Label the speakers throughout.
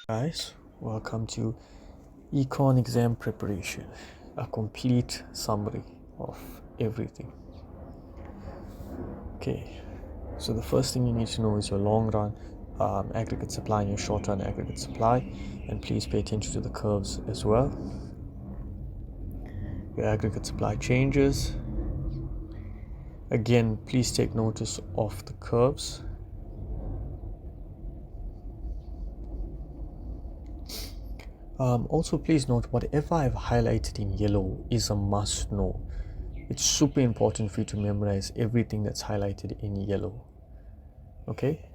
Speaker 1: Guys, welcome to Econ exam preparation, a complete summary of everything. Okay, so the first thing you need to know is your long run aggregate supply and your short run aggregate supply, and please pay attention to the curves as well. Your aggregate supply changes. Again, please take notice of the curves. Also, please note whatever I've highlighted in yellow is a must know. It's super important for you to memorize everything that's highlighted in yellow. Okay?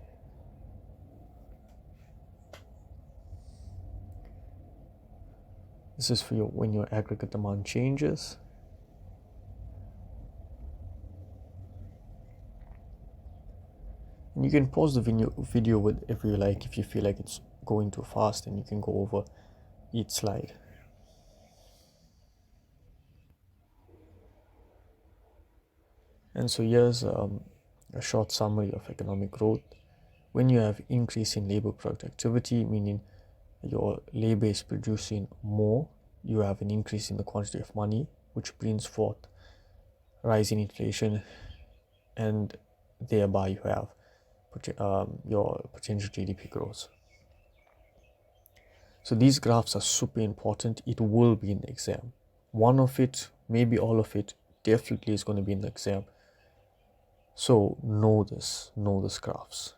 Speaker 1: This is for when your aggregate demand changes. And you can pause the video whenever you like if you feel like it's going too fast, and you can go over each slide. And so here's a short summary of economic growth. When you have increase in labor productivity, meaning your labor is producing more, you have an increase in the quantity of money, which brings forth rising inflation, and thereby you have your potential GDP growth. So these graphs are super important. It will be in the exam. One of it, maybe all of it, definitely is going to be in the exam. So know these graphs.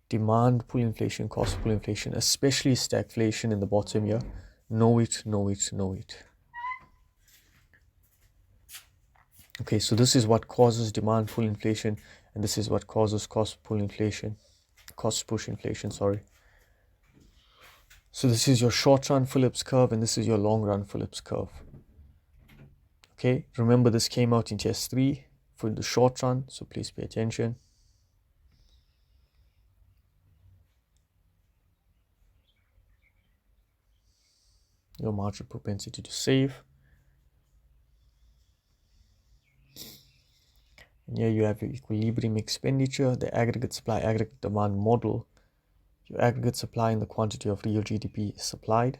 Speaker 1: Demand pull inflation, cost pull inflation, especially stagflation in the bottom here. Know it. Okay, so this is what causes demand pull inflation, and this is what causes cost push inflation, sorry. So this is your short run Phillips curve, and this is your long run Phillips curve. Okay, remember this came out in test 3 for the short run, so please pay attention. Your marginal propensity to save. And here you have your equilibrium expenditure, the aggregate supply, aggregate demand model. Your aggregate supply and the quantity of real GDP is supplied.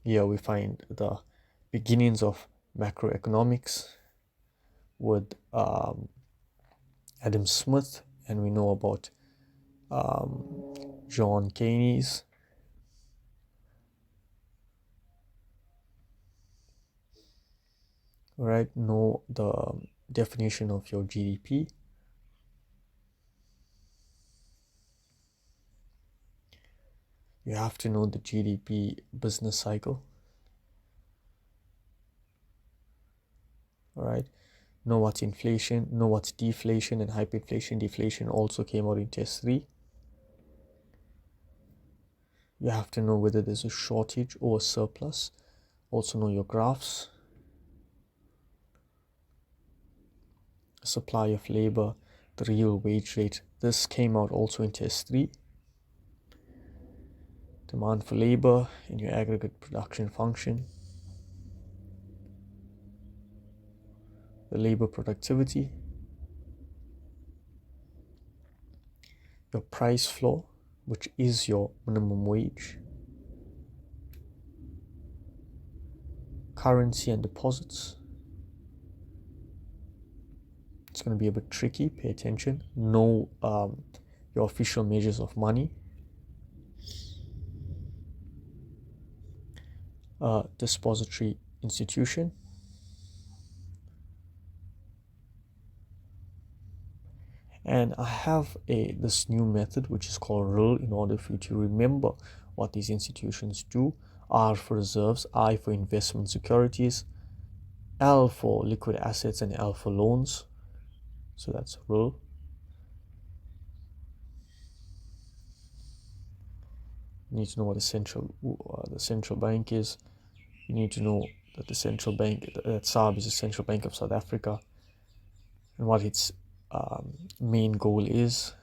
Speaker 1: Here we find the beginnings of macroeconomics with Adam Smith, and we know about John Keynes. Right, know the definition of your GDP. You have to know the GDP business cycle. All right, know what's inflation, know what's deflation and hyperinflation. Deflation also came out in test 3. You have to know whether there's a shortage or a surplus. Also know your graphs. Supply of labor, the real wage rate. This came out also in test 3. Demand for labor in your aggregate production function. The labor productivity. Your price floor, which is your minimum wage. Currency and deposits. It's going to be a bit tricky, pay attention. Know your official measures of money. Depository institution. And I have this new method which is called RIL, in order for you to remember what these institutions do. R for reserves, I for investment securities, L for liquid assets, and L for loans. So that's RIL. You need to know what the central bank is. You need to know that the central bank, that SARB is the Central Bank of South Africa, and what its main goal is.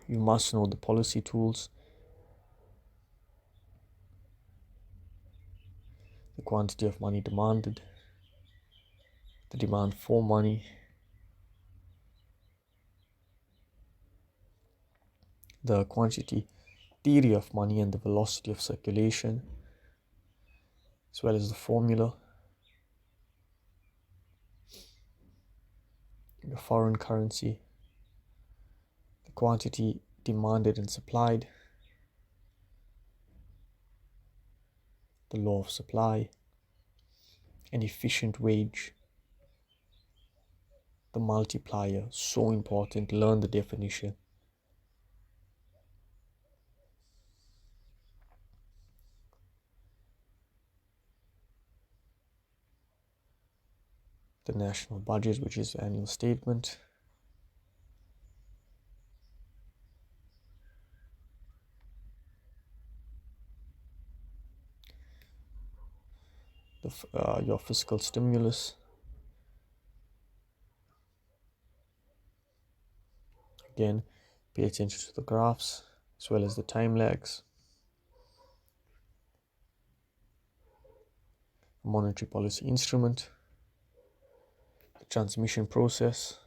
Speaker 1: You must know the policy tools, the quantity of money demanded, the demand for money, the quantity theory of money and the velocity of circulation, as well as the formula, the foreign currency, the quantity demanded and supplied, the law of supply, an efficient wage, the multiplier, so important, learn the definition. The national budget, which is the annual statement. Your fiscal stimulus. Again, pay attention to the graphs as well as the time lags. A monetary policy instrument. The transmission process.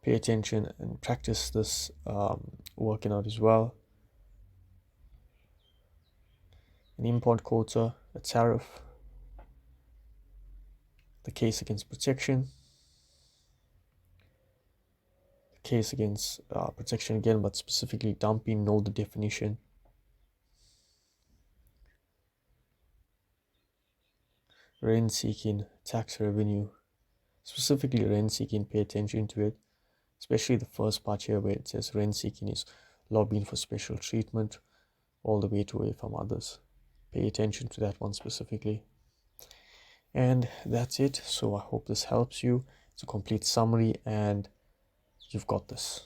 Speaker 1: Pay attention and practice this working out as well. An import quota, a tariff. The case against protection. The case against protection again, but specifically dumping, know the definition. Rent-seeking, tax revenue. Specifically rent-seeking, pay attention to it, especially the first part here where it says rent-seeking is lobbying for special treatment all the way to away from others. Pay attention to that one specifically. And that's it. So I hope this helps you. It's a complete summary and you've got this.